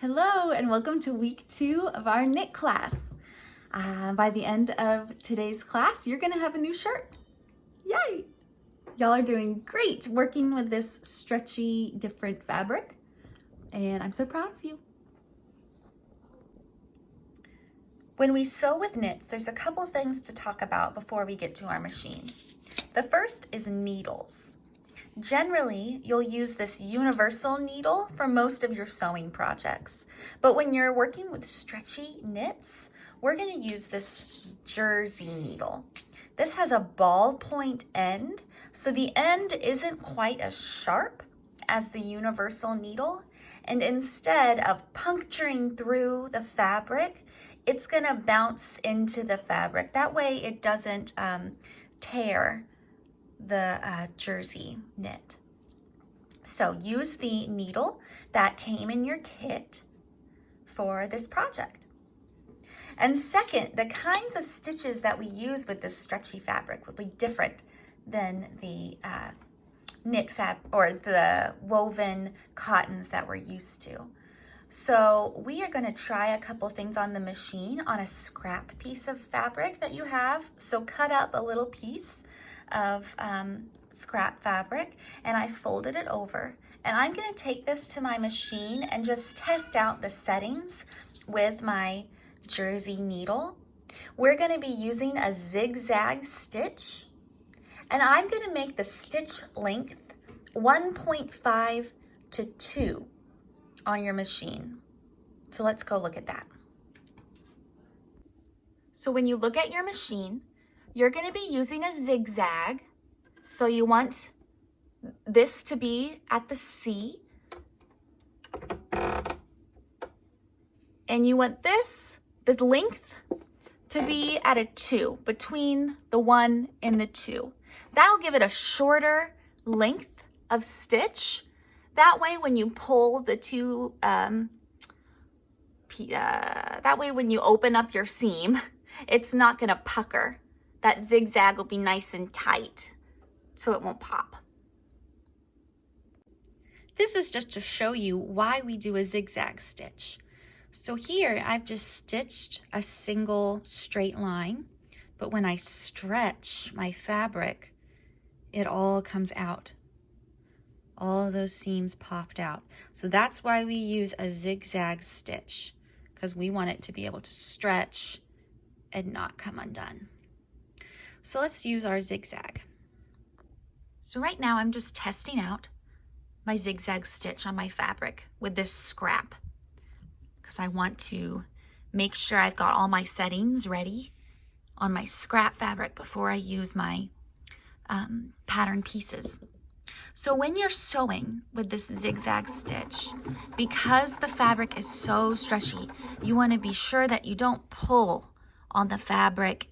Hello and welcome to week 2 of our knit class. By the end of today's class, you're gonna have a new shirt. Yay! Y'all are doing great working with this stretchy, different fabric, and I'm so proud of you. When we sew with knits, there's a couple things to talk about before we get to our machine. The first is needles. Generally, you'll use this universal needle for most of your sewing projects. But when you're working with stretchy knits, we're going to use this jersey needle. This has a ballpoint end, so the end isn't quite as sharp as the universal needle. And instead of puncturing through the fabric, it's going to bounce into the fabric. That way it doesn't tear the jersey knit. So use the needle that came in your kit for this project. And second, the kinds of stitches that we use with this stretchy fabric will be different than the knit or the woven cottons that we're used to. So we are going to try a couple things on the machine on a scrap piece of fabric that you have. So cut up a little piece of scrap fabric and I folded it over, and I'm going to take this to my machine and just test out the settings with my jersey needle. We're going to be using a zigzag stitch, and I'm going to make the stitch length 1.5 to 2 on your machine. So let's go look at that. So when you look at your machine, you're going to be using a zigzag. So you want this to be at the C. And you want the length to be at a 2, between the 1 and the 2. That'll give it a shorter length of stitch. That way when you pull the two, that way when you open up your seam, it's not going to pucker. That zigzag will be nice and tight, so it won't pop. This is just to show you why we do a zigzag stitch. So here I've just stitched a single straight line, but when I stretch my fabric, it all comes out. All of those seams popped out. So that's why we use a zigzag stitch, because we want it to be able to stretch and not come undone. So let's use our zigzag. So right now I'm just testing out my zigzag stitch on my fabric with this scrap, because I want to make sure I've got all my settings ready on my scrap fabric before I use my pattern pieces. So when you're sewing with this zigzag stitch, because the fabric is so stretchy, you want to be sure that you don't pull on the fabric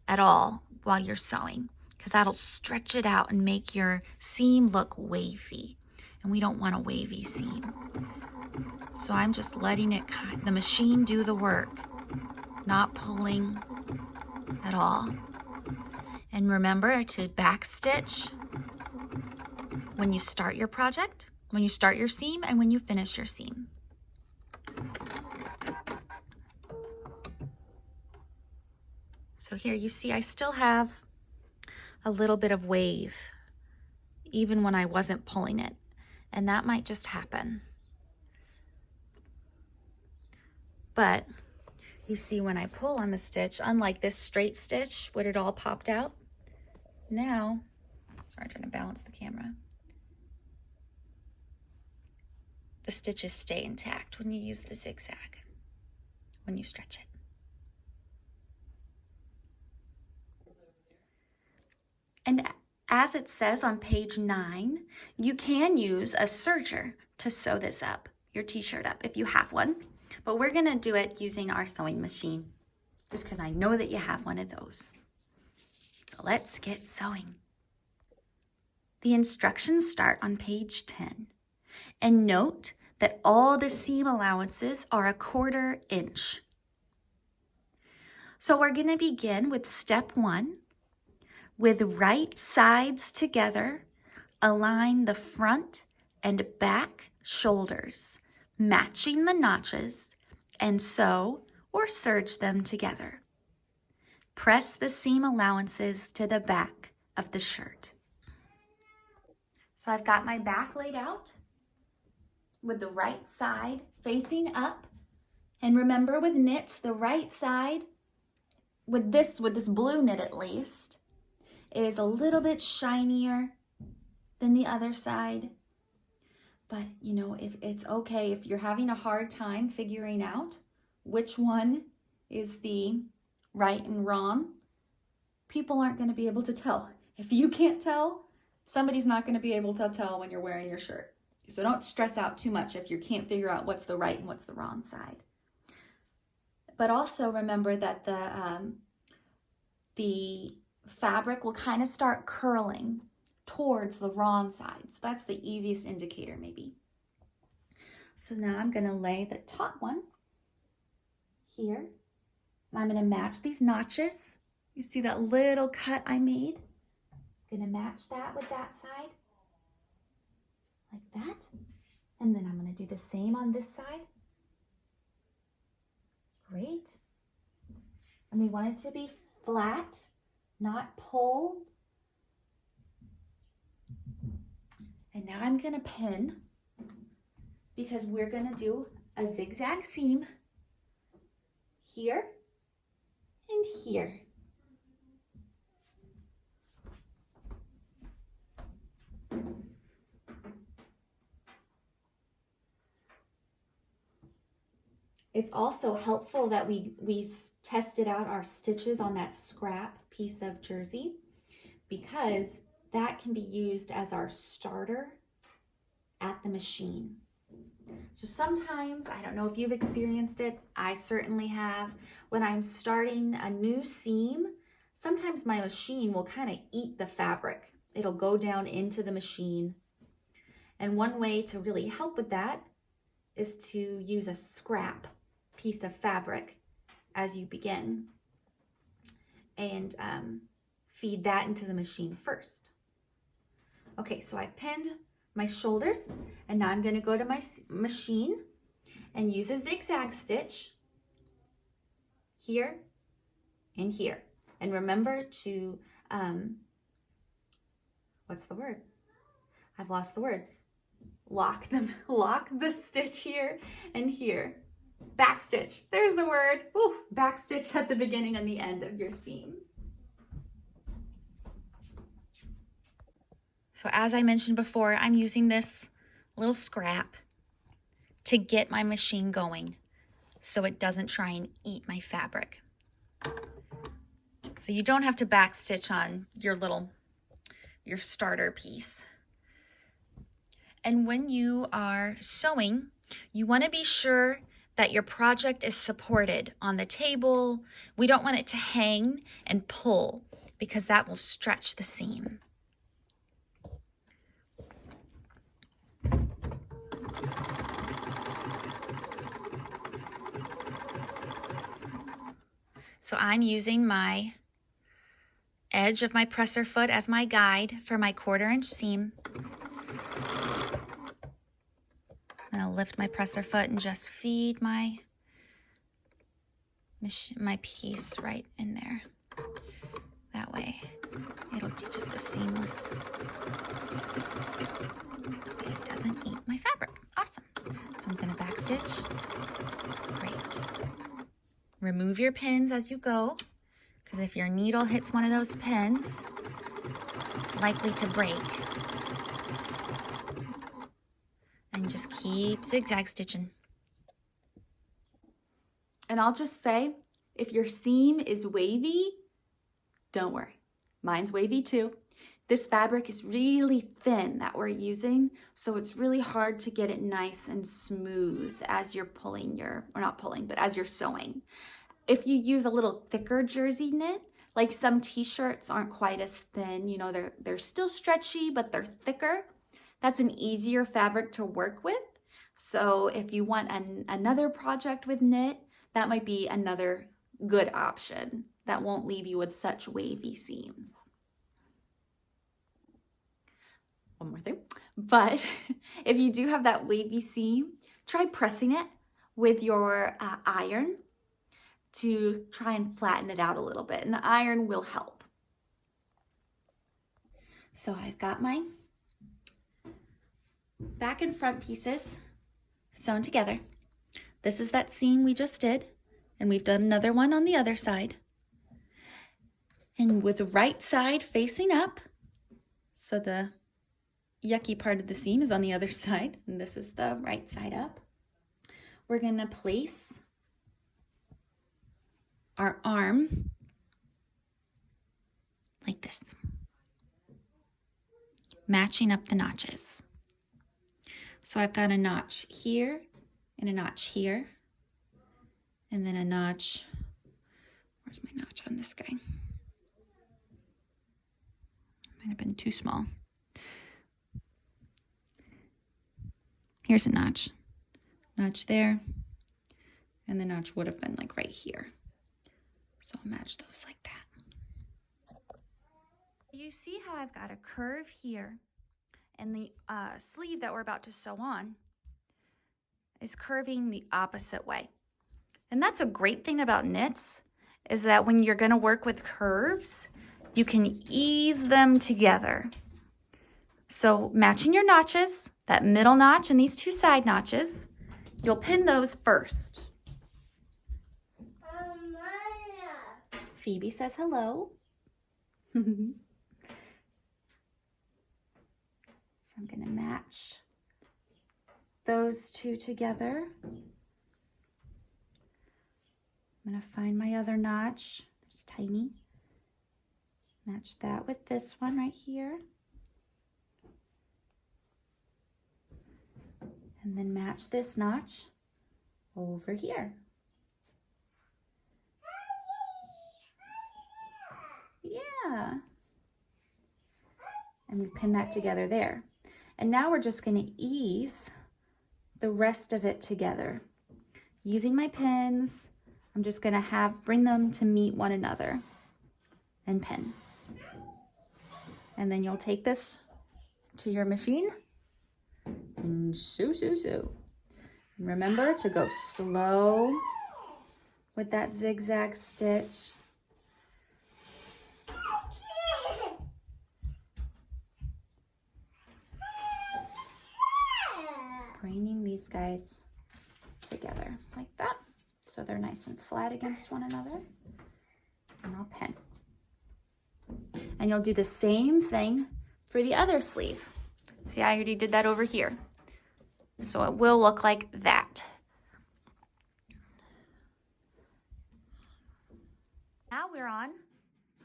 at all while you're sewing, because that'll stretch it out and make your seam look wavy, and we don't want a wavy seam. So I'm just letting the machine do the work, not pulling at all. And remember to backstitch when you start your project, when you start your seam, and when you finish your seam. So here you see I still have a little bit of wave even when I wasn't pulling it, and that might just happen. But you see when I pull on the stitch, unlike this straight stitch when it all popped out, now, sorry, I'm trying to balance the camera, the stitches stay intact when you use the zigzag, when you stretch it. And as it says on page 9, you can use a serger to sew this up, your t-shirt up, if you have one. But we're gonna do it using our sewing machine, just because I know that you have one of those. So let's get sewing. The instructions start on page 10. And note that all the seam allowances are 1/4 inch. So we're gonna begin with step 1. With right sides together, align the front and back shoulders. matching the notches, and sew or serge them together. Press the seam allowances to the back of the shirt. So I've got my back laid out with the right side facing up. And remember, with knits, the right side, with this blue knit at least, is a little bit shinier than the other side. But you know, if it's okay, if you're having a hard time figuring out which one is the right and wrong, people aren't going to be able to tell. If you can't tell, somebody's not going to be able to tell when you're wearing your shirt. So don't stress out too much if you can't figure out what's the right and what's the wrong side. But also remember that the fabric will kind of start curling towards the wrong side. So that's the easiest indicator maybe. So now I'm going to lay the top one here. And I'm going to match these notches. You see that little cut I made? I'm going to match that with that side. Like that. And then I'm going to do the same on this side. Great. And we want it to be flat, not pulled. And now I'm going to pin because we're going to do a zigzag seam here and here. It's also helpful that we tested out our stitches on that scrap piece of jersey because that can be used as our starter at the machine. So sometimes, I don't know if you've experienced it, I certainly have, when I'm starting a new seam, sometimes my machine will kind of eat the fabric. It'll go down into the machine. And one way to really help with that is to use a scrap piece of fabric as you begin and feed that into the machine first. Okay, so I've pinned my shoulders and now I'm going to go to my machine and use a zigzag stitch here and here. And remember to, what's the word? I've lost the word. Lock the stitch here and here. Backstitch, there's the word. Ooh, backstitch at the beginning and the end of your seam. So as I mentioned before, I'm using this little scrap to get my machine going so it doesn't try and eat my fabric. So you don't have to backstitch on your starter piece. And when you are sewing, you want to be sure that your project is supported on the table. We don't want it to hang and pull because that will stretch the seam. So I'm using my edge of my presser foot as my guide for my 1/4 inch seam. And I'll lift my presser foot and just feed my piece right in there. That way, it'll be just a seamless. It doesn't eat my fabric. Awesome. So I'm going to backstitch. Great. Remove your pins as you go, because if your needle hits one of those pins, it's likely to break. And just keep zigzag stitching. And I'll just say, if your seam is wavy, don't worry. Mine's wavy too. This fabric is really thin that we're using, so it's really hard to get it nice and smooth as you're as you're sewing. If you use a little thicker jersey knit, like some t-shirts aren't quite as thin, you know, they're still stretchy, but they're thicker. That's an easier fabric to work with. So if you want another project with knit, that might be another good option that won't leave you with such wavy seams. One more thing, but if you do have that wavy seam, try pressing it with your iron to try and flatten it out a little bit, and the iron will help. So I've got my back and front pieces sewn together. This is that seam we just did, and we've done another one on the other side. And with the right side facing up, so the yucky part of the seam is on the other side, and this is the right side up. We're gonna place our arm like this, matching up the notches. So I've got a notch here and a notch here, and then a notch, where's my notch on this guy? Might have been too small. Here's a notch, notch there, and the notch would have been like right here. So I'll match those like that. You see how I've got a curve here, and the sleeve that we're about to sew on is curving the opposite way. And that's a great thing about knits, is that when you're gonna work with curves, you can ease them together. So matching your notches, that middle notch and these two side notches, you'll pin those first. Phoebe says hello. So I'm gonna match those two together. I'm gonna find my other notch. It's tiny. Match that with this one right here. And then match this notch over here. Yeah. And we pin that together there. And now we're just gonna ease the rest of it together. Using my pins, I'm just gonna bring them to meet one another and pin. And then you'll take this to your machine and sew. And remember to go slow with that zigzag stitch. Bringing these guys together like that, so they're nice and flat against one another. And I'll pin. And you'll do the same thing for the other sleeve. See, I already did that over here. So it will look like that. Now we're on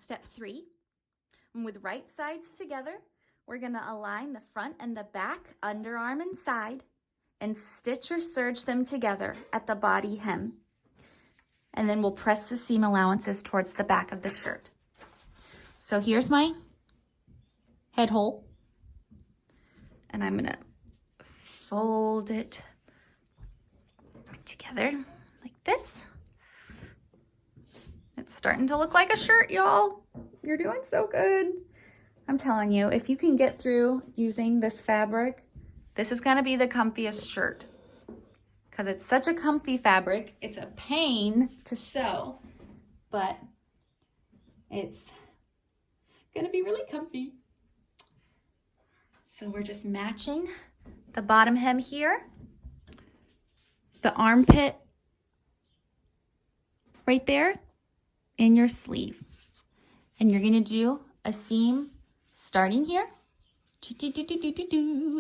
step 3. And with right sides together, we're gonna align the front and the back, underarm and side, and stitch or serge them together at the body hem. And then we'll press the seam allowances towards the back of the shirt. So here's my head hole. And I'm gonna fold it together like this. It's starting to look like a shirt, y'all. You're doing so good. I'm telling you, if you can get through using this fabric, this is gonna be the comfiest shirt, because it's such a comfy fabric. It's a pain to sew, but it's gonna be really comfy. So we're just matching the bottom hem here, the armpit right there in your sleeve. And you're gonna do a seam starting here,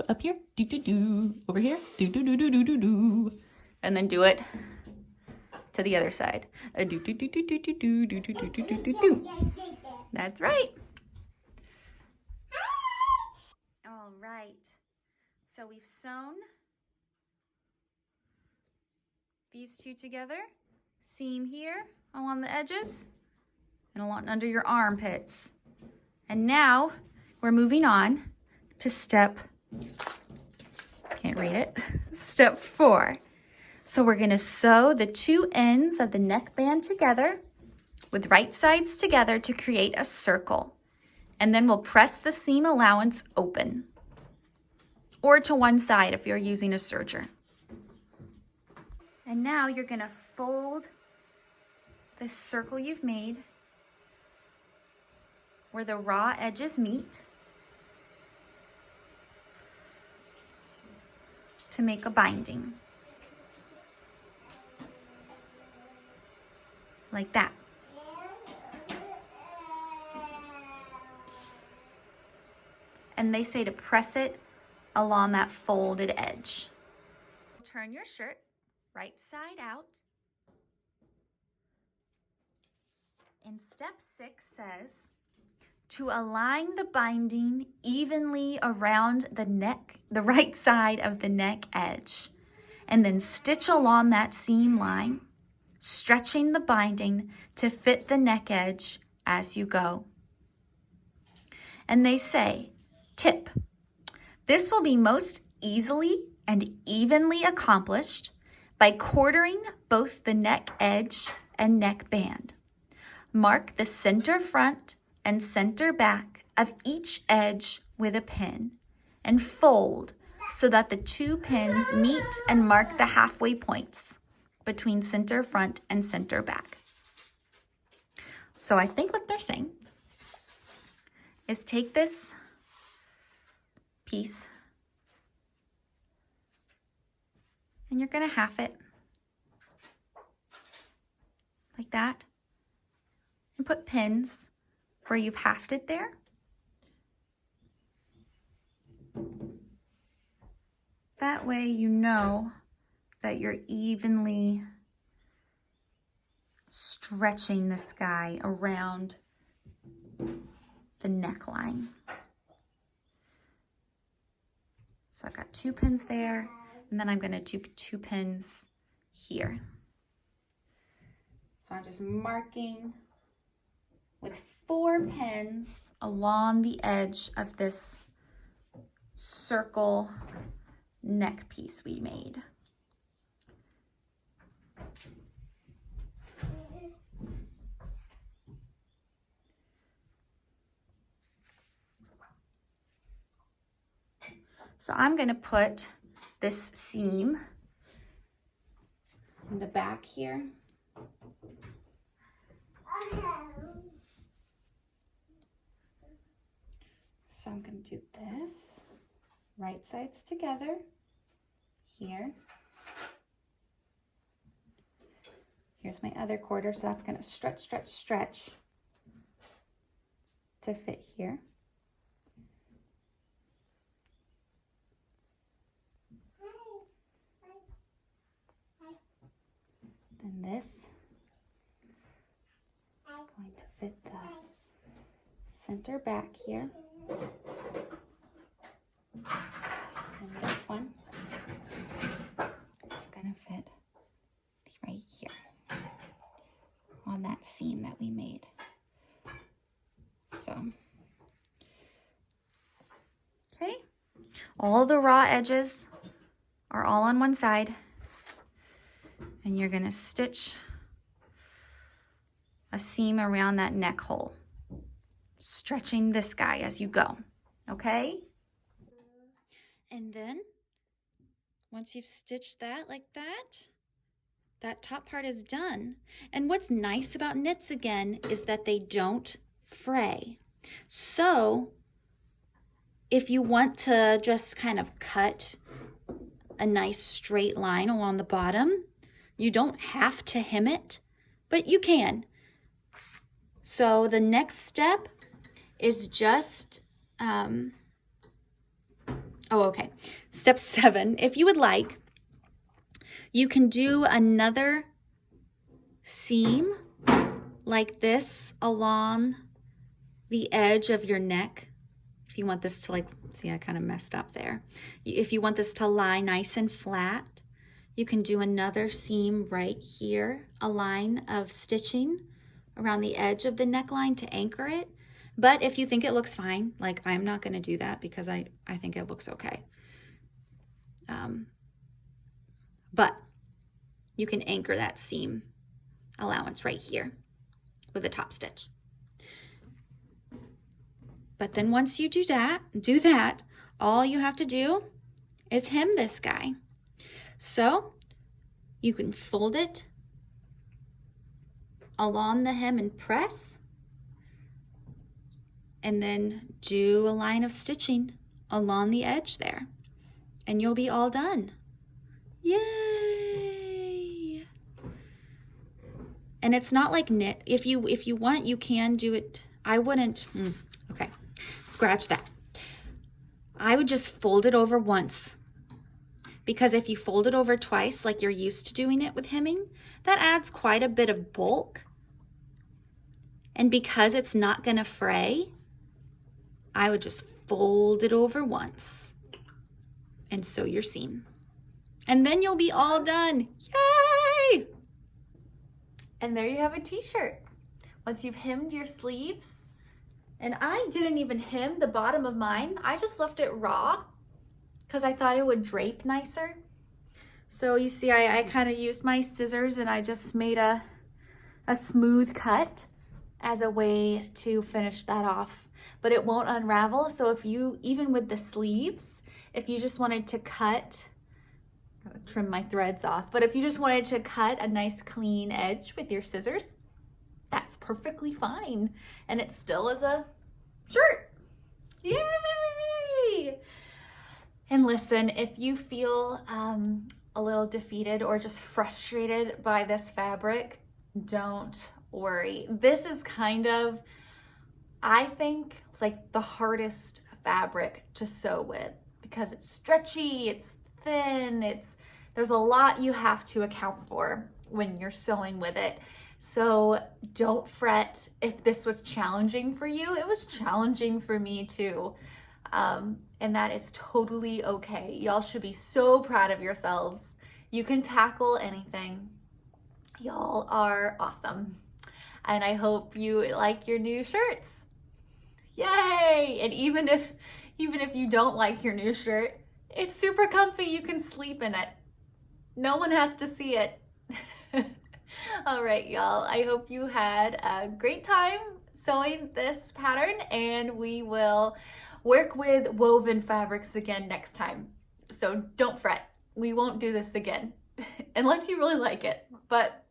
up here, over here, and then do it to the other side. That's right. All right. So we've sewn these two together, seam here along the edges and along under your armpits. And now we're moving on to step 4. So we're gonna sew the two ends of the neckband together with right sides together to create a circle. And then we'll press the seam allowance open, or to one side if you're using a serger. And now you're gonna fold this circle you've made where the raw edges meet to make a binding. Like that. And they say to press it along that folded edge. Turn your shirt right side out. And step 6 says to align the binding evenly around the neck, the right side of the neck edge, and then stitch along that seam line, stretching the binding to fit the neck edge as you go. And they say, tip, this will be most easily and evenly accomplished by quartering both the neck edge and neckband. Mark the center front and center back of each edge with a pin and fold so that the 2 pins meet and mark the halfway points between center front and center back. So I think what they're saying is take this piece and you're going to half it like that and put pins where you've halved it there. That way you know that you're evenly stretching this guy around the neckline. So I've got 2 pins there, and then I'm going to do 2 pins here. So I'm just marking with 4 pins along the edge of this circle neck piece we made. So I'm going to put this seam in the back here. So I'm going to do this, right sides together here. Here's my other quarter, so that's going to stretch, stretch, stretch to fit here. Then this is going to fit the center back here. And this one is going to fit right here on that seam that we made. So, okay, all the raw edges are all on one side. And you're going to stitch a seam around that neck hole, stretching this guy as you go, okay? And then once you've stitched that like that, that top part is done. And what's nice about knits again is that they don't fray. So if you want to just kind of cut a nice straight line along the bottom, you don't have to hem it, but you can. So the next step is just, Step 7, if you would like, you can do another seam like this along the edge of your neck. If you want this to see, I kind of messed up there. If you want this to lie nice and flat, you can do another seam right here, a line of stitching around the edge of the neckline to anchor it. But if you think it looks fine, like I'm not going to do that because I think it looks okay. But you can anchor that seam allowance right here with a top stitch. But then once you do that, all you have to do is hem this guy. So You can fold it along the hem and press, and then do a line of stitching along the edge there, and you'll be all done. Yay! And it's not like knit. If you want, you can do it. I wouldn't, okay, scratch that. I would just fold it over once, because if you fold it over twice, like you're used to doing it with hemming, that adds quite a bit of bulk. And because it's not gonna fray, I would just fold it over once and sew your seam. And then you'll be all done. Yay! And there you have a t-shirt. Once you've hemmed your sleeves, and I didn't even hem the bottom of mine. I just left it raw because I thought it would drape nicer. So you see, I kind of used my scissors and I just made a smooth cut as a way to finish that off. But it won't unravel, so if you, even with the sleeves, if you just wanted to cut, I'm gonna trim my threads off, but if you just wanted to cut a nice clean edge with your scissors, that's perfectly fine. And it still is a shirt. Yay! And listen, if you feel a little defeated or just frustrated by this fabric, don't worry. This is kind of, I think, it's like the hardest fabric to sew with because it's stretchy, it's thin, there's a lot you have to account for when you're sewing with it. So don't fret if this was challenging for you. It was challenging for me too. And that is totally okay. Y'all should be so proud of yourselves. You can tackle anything. Y'all are awesome. And I hope you like your new shirts. Yay! And even if you don't like your new shirt, it's super comfy. You can sleep in it. No one has to see it. All right, y'all. I hope you had a great time sewing this pattern, and we will work with woven fabrics again next time. So don't fret. We won't do this again unless you really like it, but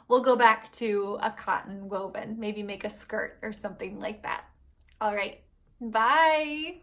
we'll go back to a cotton woven, maybe make a skirt or something like that. All right, bye.